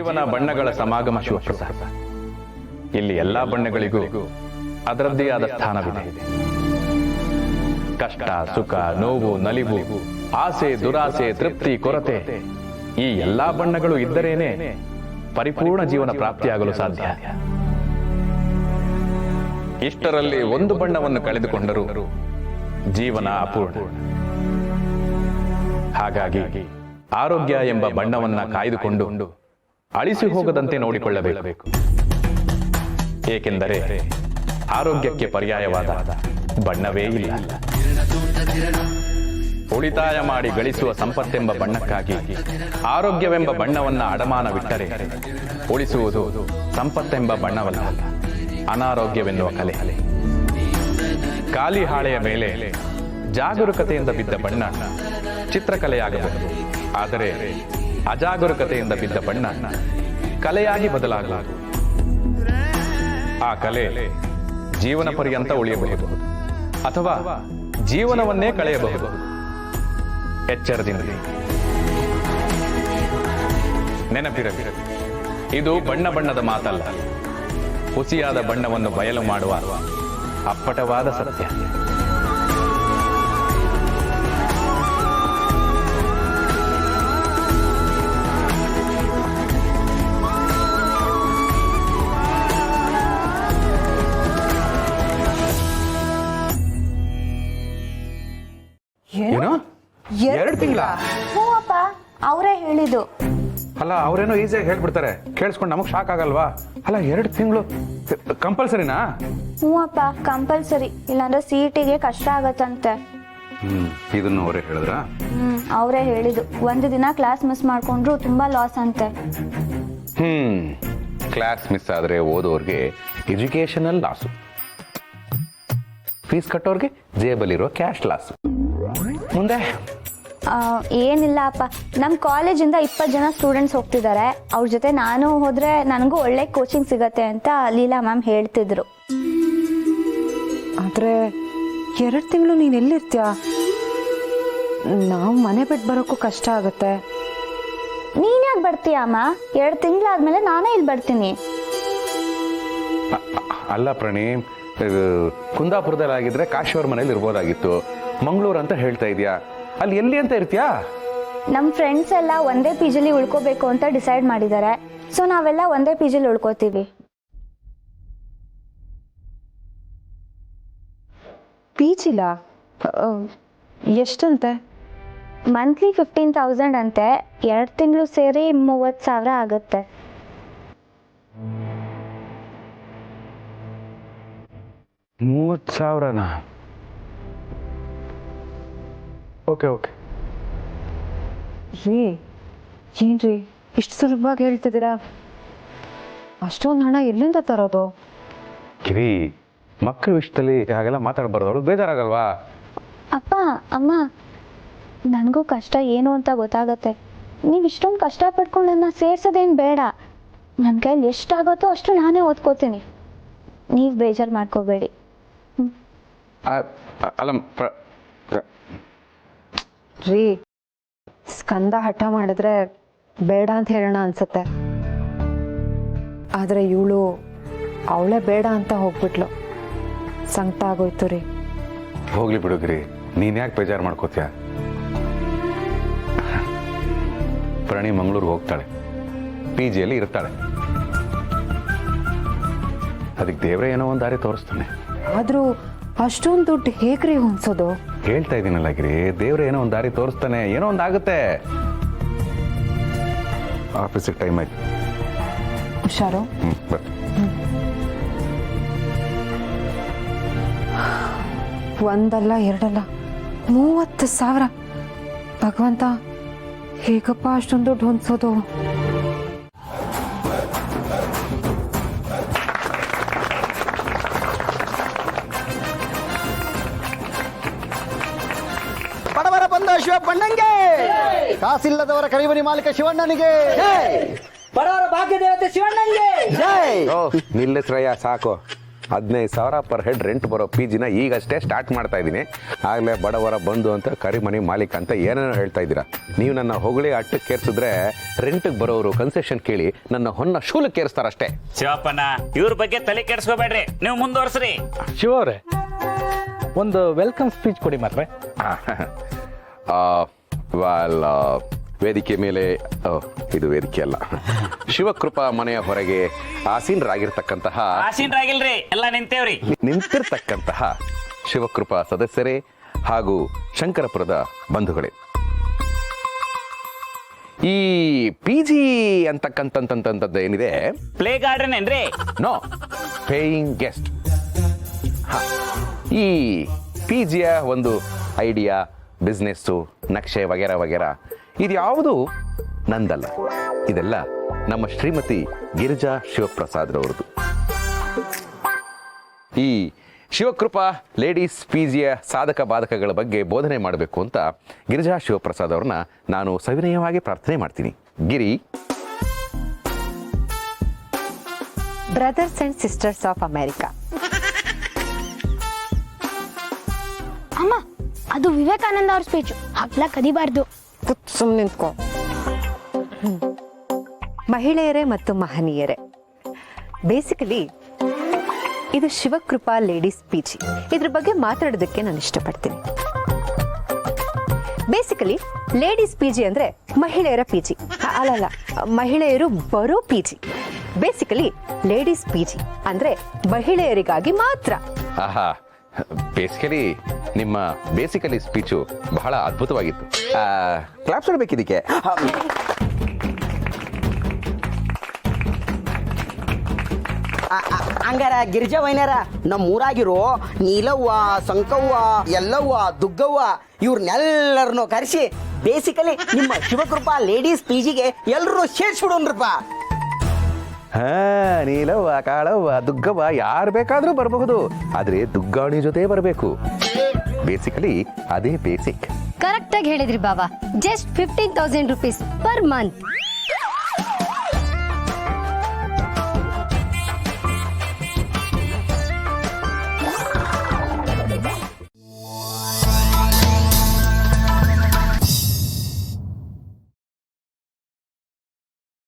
ಜೀವನ ಬಣ್ಣಗಳ ಸಮಾಗಮ ಶಿವಪ್ರಸಾದ. ಇಲ್ಲಿ ಎಲ್ಲಾ ಬಣ್ಣಗಳಿಗೂ ಅದರದ್ದೇ ಆದ ಸ್ಥಾನವಿದೆ. ಕಷ್ಟ, ಸುಖ, ನೋವು, ನಲಿವು, ಆಸೆ, ದುರಾಸೆ, ತೃಪ್ತಿ, ಕೊರತೆ, ಈ ಎಲ್ಲಾ ಬಣ್ಣಗಳು ಇದ್ದರೇನೆ ಪರಿಪೂರ್ಣ ಜೀವನ ಪ್ರಾಪ್ತಿಯಾಗಲು ಸಾಧ್ಯ. ಇಷ್ಟರಲ್ಲಿ ಒಂದು ಬಣ್ಣವನ್ನು ಕಳೆದುಕೊಂಡರೂ ಜೀವನ ಅಪೂರ್ಣ. ಹಾಗಾಗಿ ಆರೋಗ್ಯ ಎಂಬ ಬಣ್ಣವನ್ನ ಕಾಯ್ದುಕೊಂಡು ಅಳಿಸಿ ಹೋಗದಂತೆ ನೋಡಿಕೊಳ್ಳಬೇಕು. ಏಕೆಂದರೆ ಆರೋಗ್ಯಕ್ಕೆ ಪರ್ಯಾಯವಾದ ಬಣ್ಣವೇ ಇಲ್ಲ. ಉಳಿತಾಯ ಮಾಡಿ ಗಳಿಸುವ ಸಂಪತ್ತೆಂಬ ಬಣ್ಣಕ್ಕಾಗಿ ಆರೋಗ್ಯವೆಂಬ ಬಣ್ಣವನ್ನ ಅಡಮಾನವಿಟ್ಟರೆ ಉಳಿಸುವುದು ಸಂಪತ್ತೆಂಬ ಬಣ್ಣವಲ್ಲ, ಅನಾರೋಗ್ಯವೆನ್ನುವ ಕಲೆ. ಖಾಲಿ ಹಾಳೆಯ ಮೇಲೆ ಜಾಗರೂಕತೆಯಿಂದ ಬಿದ್ದ ಬಣ್ಣ ಚಿತ್ರಕಲೆಯಾಗಬಹುದು. ಆದರೆ ಅಜಾಗರೂಕತೆಯಿಂದ ಬಿದ್ದ ಬಣ್ಣ ಕಲೆಯಾಗಿ ಬದಲಾಗಬಹುದು. ಆ ಕಲೆ ಜೀವನ ಪರ್ಯಂತ ಉಳಿಯಬಹುದು ಅಥವಾ ಜೀವನವನ್ನೇ ಕಳೆಯಬಹುದು. ಎಚ್ಚರದಿಂದಲೇ ನೆನಪಿರಲಿ, ಇದು ಬಣ್ಣ ಬಣ್ಣದ ಮಾತಲ್ಲ, ಹುಸಿಯಾದ ಬಣ್ಣವನ್ನು ಬಯಲು ಮಾಡುವ ಅಪ್ಪಟವಾದ ಸತ್ಯ. ಏನು 2 ತಿಂಗಳ? ಹ್ಞೂ ಅಪ್ಪ, ಅವರೇ ಹೇಳಿದ್ದು. ಅಲ್ಲ, ಅವ್ರೇನೋ ಈಸಿಯಾಗಿ ಹೇಳ್ಬಿಡ್ತಾರೆ, ಕೇಳಿಸ್ಕೊಂಡು ನಮಗ್ ಶಾಕ್ ಆಗಲ್ವಾ? ಅಲ್ಲ, 2 ತಿಂಗಳು ಕಂಪಲ್ಸರಿನಾ? ಹ್ಞೂ ಅಪ್ಪ, ಕಂಪಲ್ಸರಿ, ಇಲ್ಲಾಂದ್ರೆ CET-ಗೆ ಕಷ್ಟ ಆಗತ್ತಂತೆ. ಇದನ್ನು ಅವರೇ ಹೇಳಿದ್ರಾ? ಅವರೇ ಹೇಳಿದ್ದು. 1 ದಿನ ಕ್ಲಾಸ್ ಮಿಸ್ ಮಾಡ್ಕೊಂಡ್ರು ತುಂಬಾ ಲಾಸ್ ಅಂತೆ. ಕ್ಲಾಸ್ ಮಿಸ್ ಆದ್ರೆ ಓದೋರ್ಗೆ ಎಜುಕೇಶನಲ್ ಲಾಸು, ಫೀಸ್ ಕಟ್ಟೋರ್ಗೆ ಜೇಬಲ್ಲಿರೋ ಕ್ಯಾಶ್ ಲಾಸು. ಮುಂದೆ ಏನಿಲ್ಲ ಅಪ್ಪ, ನಮ್ಮ ಕಾಲೇಜಿಂದ 20 ಜನ ಸ್ಟೂಡೆಂಟ್ಸ್ ಹೋಗ್ತಿದ್ದಾರೆ. ಅವ್ರ ಜೊತೆ ನಾನು ಹೋದ್ರೆ ನನಗೂ ಒಳ್ಳೆ ಕೋಚಿಂಗ್ ಸಿಗತ್ತೆ ಅಂತ ಲೀಲಾ ಮ್ಯಾಮ್ ಹೇಳ್ತಿದ್ರು. ಆದರೆ 2 ತಿಂಗಳು ನೀನು ಎಲ್ಲಿರ್ತೀಯ? ನಾವು ಮನೆ ಬಿಟ್ಟು ಬರೋಕ್ಕೂ ಕಷ್ಟ ಆಗುತ್ತೆ. ನೀನ್ ಯಾಕೆ ಬರ್ತೀಯ ಅಮ್ಮ? 2 ತಿಂಗಳಾದ್ಮೇಲೆ ನಾನೇ ಇಲ್ಲಿ ಬರ್ತೀನಿ. ಅಲ್ಲ ಪ್ರಣೀಮ್, ಕುಂದಾಪುರದಲ್ಲಿ ಆಗಿದ್ರೆ ಕಾಶಿಯವ್ರ ಮನೇಲಿ ಇರ್ಬೋದಾಗಿತ್ತು. ಮಂಗಳೂರು ಅಂತ ಹೇಳ್ತಾ ಇದೀಯಾ, ಅಲ್ಲಿ ಎಲ್ಲಿ ಅಂತ ಇರ್ತೀಯಾ? ನಮ್ಮ ಫ್ರೆಂಡ್ಸ್ ಎಲ್ಲ ಒಂದೇ PG-ಲಿ ಉಳ್ಕೋಬೇಕು ಅಂತ ಡಿಸೈಡ್ ಮಾಡಿದ್ದಾರೆ. ಸೊ ನಾವೆಲ್ಲ ಒಂದೇ PG-ಲಿ ಉಳ್ಕೋತೀವಿ. PG-ಲ ಎಷ್ಟಂತೆ? ಮಂತ್ಲಿ 15,000 ಅಂತೆ. 2 ತಿಂಗಳು ಸೇರಿ 30,000 ಆಗುತ್ತೆ. $30,000ನಾ? ಓಕೆ. ರೀ, ಏನ್ರಿ ಇಷ್ಟು ಸುಲಭವಾಗಿ ಹೇಳ್ತಿದ್ದೀರಾ? ಅಷ್ಟೊಂದು ಹಣ ಎಲ್ಲಿಂದ ತರೋದು? ಗಿರಿ, ಮಕ್ಕಳ ವಿಷಯದಲ್ಲಿ ಹಾಗೆಲ್ಲ ಮಾತಾಡಬಾರ್ದು, ಅವ್ರಿಗೆ ಬೇಜಾರಾಗಲ್ವಾ? ಅಪ್ಪ ಅಮ್ಮ, ನನಗೂ ಕಷ್ಟ ಏನು ಅಂತ ಗೊತ್ತಾಗತ್ತೆ. ನೀವು ಇಷ್ಟೊಂದು ಕಷ್ಟಪಟ್ಕೊಂಡು ನನ್ನ ಸೇರ್ಸೋದೇನು ಬೇಡ. ನನ್ನ ಕೈಲಿ ಎಷ್ಟಾಗುತ್ತೋ ಅಷ್ಟು ನಾನೇ ಓದ್ಕೋತೀನಿ. ನೀವು ಬೇಜಾರು ಮಾಡ್ಕೋಬೇಡಿ. ಅಲ್ಲ ರೀ, ಸ್ಕಂದ ಹಠ ಮಾಡಿದ್ರೆ ಬೇಡ ಅಂತ ಹೇಳೋಣ ಅನ್ಸುತ್ತೆ. ಆದರೆ ಅವಳೇ ಬೇಡ ಅಂತ ಹೋಗ್ಬಿಟ್ಲು. ಸಂಕಟ ಆಗೋಯ್ತು ರೀ. ಹೋಗ್ಲಿ ಬಿಡುಗ್ರಿ, ನೀನ್ ಯಾಕೆ ಬೇಜಾರು ಮಾಡ್ಕೋತೀಯ? ಪ್ರಣಿ ಮಂಗಳೂರಿಗೆ ಹೋಗ್ತಾಳೆ, PG-ಯಲ್ಲಿ ಇರ್ತಾಳೆ. ಅದಕ್ಕೆ ದೇವ್ರೆ ಏನೋ ಒಂದು ದಾರಿ ತೋರಿಸ್ತಾನೆ. ಆದರೂ ಅಷ್ಟೊಂದು ದುಡ್ಡು ಹೇಗ್ರಿ ಹೊಂದ್ಸೋದು? ಹೇಳ್ತಾ ಇದ್ದೀನಲ್ಲ ಗಿರಿ, ದೇವ್ರೆ ಏನೋ ಒಂದು ದಾರಿ ತೋರಿಸ್ತಾನೆ, ಏನೋ ಒಂದು ಆಗುತ್ತೆ. ಆಫೀಸಿಗೆ ಟೈಮ್ ಆಯ್ತು. ಹುಷಾರು. ಬರ್ತೀನಿ. ಒಂದಲ್ಲ ಎರಡಲ್ಲ 30,000. ಭಗವಂತ, ಹೇಗಪ್ಪ ಅಷ್ಟೊಂದು ದುಡ್ಡು ಹೊಂದ್ಸೋದು? ಬಡವರ ಬಂದ ಶಿವಪ್ಪಣ್ಣಂಗೆ, ಕಾಸಿಲ್ಲದವರ ಕರಿಮನಿ ಮಾಲೀಕ ಶಿವಣ್ಣನಿಗೆ, ಬಡವರ ಭಾಗ್ಯ ದೇವತೆ ಶಿವಣ್ಣಂಗೆ ಜೈ. ನಿಲ್ಲಿಸ್ರಯ್ಯ, ಸಾಕು. 15,000 ಪರ್ ಹೆಡ್ ರೆಂಟ್ ಬರೋ ಪಿ ಜಿನ ಈಗಷ್ಟೇ ಸ್ಟಾರ್ಟ್ ಮಾಡ್ತಾ ಇದ್ದೀನಿ. ಆಗಲೇ ಬಡವರ ಬಂಧು ಅಂತ ಕರಿಮನೆ ಮಾಲೀಕ ಅಂತ ಏನೇನೋ ಹೇಳ್ತಾ ಇದ್ದೀರಾ. ನೀವು ನನ್ನ ಹೊಗಳಿ ಅಟ್ಟಕ್ಕೇರಿಸಿದ್ರೆ ರೆಂಟ್ಗೆ ಬರೋರು ಕನ್ಸೆಷನ್ ಕೇಳಿ ನನ್ನ ಹೊನ್ನ ಶೂಲಕ್ಕೇರಿಸ್ತಾರಷ್ಟೇ. ಶಿವಪ್ಪನ ಇವ್ರ ಬಗ್ಗೆ ತಲೆ ಕೆಡಿಸ್ಕೋಬೇಡ್ರಿ, ನೀವು ಮುಂದುವರ್ಸ್ರಿ. ಶಿವ ಅವರೇ, ಒಂದು ವೆಲ್ಕಮ್ ಸ್ಪೀಚ್ ಕೊಡಿ ಮಾತ್ರ. ವೇದಿಕೆ ಮೇಲೆ ಇದು ವೇದಿಕೆ ಅಲ್ಲ, ಶಿವಕೃಪಾ ಮನೆಯ ಹೊರಗೆ ಆಸೀನರಾಗಿರ್ತಕ್ಕಂತಹ ಆಸೀನರಾಗಿಲ್ರಿ, ಎಲ್ಲ ನಿಂತೇವ್ರಿ. ನಿಂತಿರ್ತಕ್ಕಂತಹ ಶಿವಕೃಪಾ ಸದಸ್ಯರೇ ಹಾಗೂ ಶಂಕರಪುರದ ಬಂಧುಗಳೇ, ಈ ಪಿ ಜಿ ಅಂತಕ್ಕಂಥದ್ದು ಏನಿದೆ, ಪ್ಲೇ ಗಾರ್ಡನ್ ಏನ್ರಿ? No, paying guest. ಈ ಪಿ ಜಿಯ ಒಂದು ಐಡಿಯಾ, ಬಿಸ್ನೆಸ್ಸು, ನಕ್ಷೆ ವಗೇರಾ ವಗೇರಾ ಇದ್ಯಾವುದು ನಂದಲ್ಲ. ಇದೆಲ್ಲ ನಮ್ಮ ಶ್ರೀಮತಿ ಗಿರಿಜಾ ಶಿವಪ್ರಸಾದ್ರವ್ರದ್ದು. ಈ ಶಿವಕೃಪಾ ಲೇಡೀಸ್ ಪಿ ಜಿಯ ಸಾಧಕ ಬಾಧಕಗಳ ಬಗ್ಗೆ ಬೋಧನೆ ಮಾಡಬೇಕು ಅಂತ ಗಿರಿಜಾ ಶಿವಪ್ರಸಾದ್ ಅವ್ರನ್ನ ನಾನು ಸವಿನಯವಾಗಿ ಪ್ರಾರ್ಥನೆ ಮಾಡ್ತೀನಿ. Giri. Brothers and sisters of America. ಅಮ್ಮ, ಅದು ವಿವೇಕಾನಂದ ಅವ್ರ ಸ್ಪೀಚು, ಹಬ್ಲ ಕದಿಬಾರ್ದು. ಸುಮ್ಮನೆ ನಿಂತ್ಕೊ. ಮಹಿಳೆಯರೇ ಮತ್ತು ಮಹನೀಯರೇ, ಬೇಸಿಕಲಿ ಇದು ಶಿವಕೃಪಾ ಲೇಡೀಸ್ ಪಿ ಜಿ. ಇದ್ರ ಬಗ್ಗೆ ಮಾತಾಡೋದಕ್ಕೆ ನಾನು ಇಷ್ಟಪಡ್ತೀನಿ. ಬೇಸಿಕಲಿ ಲೇಡೀಸ್ ಪಿ ಜಿ ಅಂದ್ರೆ ಮಹಿಳೆಯರ ಪಿ ಜಿ ಅಲ್ಲಲ್ಲ, ಮಹಿಳೆಯರು ಬರೋ P G. Basically ladies P G ಅಂದ್ರೆ ಮಹಿಳೆಯರಿಗಾಗಿ ಮಾತ್ರ. ಆಹಾ, ಬೇಸಿಕಲಿ ನಿಮ್ಮ ಬೇಸಿಕಲಿ ಸ್ಪೀಚು ಬಹಳ ಅದ್ಭುತವಾಗಿತ್ತು. ಕ್ಲಾಪ್ಸ್ ಕೊಡ್ಬೇಕಿದಕ್ಕೆ. ಹಂಗಾರ ಗಿರಿಜಾ ವೈನ್ಯಾರ, ನಮ್ಮ ಊರಾಗಿರೋ ನೀಲವ್ವ, ಸಂಕವ್ವ, ಎಲ್ಲವ್ವ, ದುಗ್ಗವ್ವ ಇವ್ರನ್ನೆಲ್ಲರನ್ನು ಕರೆಸಿ ಬೇಸಿಕಲಿ ನಿಮ್ಮ ಶಿವಕೃಪಾ ಲೇಡೀಸ್ ಪಿ ಜಿಗೆ ಎಲ್ಲರೂ ಸೇರ್ಸ್ಬಿಡೋನ್ರಪ್ಪ. ಹಾ, ನೀಲವ್ವ, ಕಾಳವ್ವ, ದುಗ್ಗವ್ವ ಯಾರು ಬೇಕಾದ್ರೂ ಬರಬಹುದು, ಆದ್ರೆ ದುಗ್ಗಾಣಿ ಜೊತೆ ಬರಬೇಕು. ಬೇಸಿಕಲಿ ಅದೇ ಬೇಸಿಕ್. ಕರೆಕ್ಟ್ ಆಗಿ ಹೇಳಿದ್ರಿ ಬಾಬಾ. Just 15,000 rupees per month.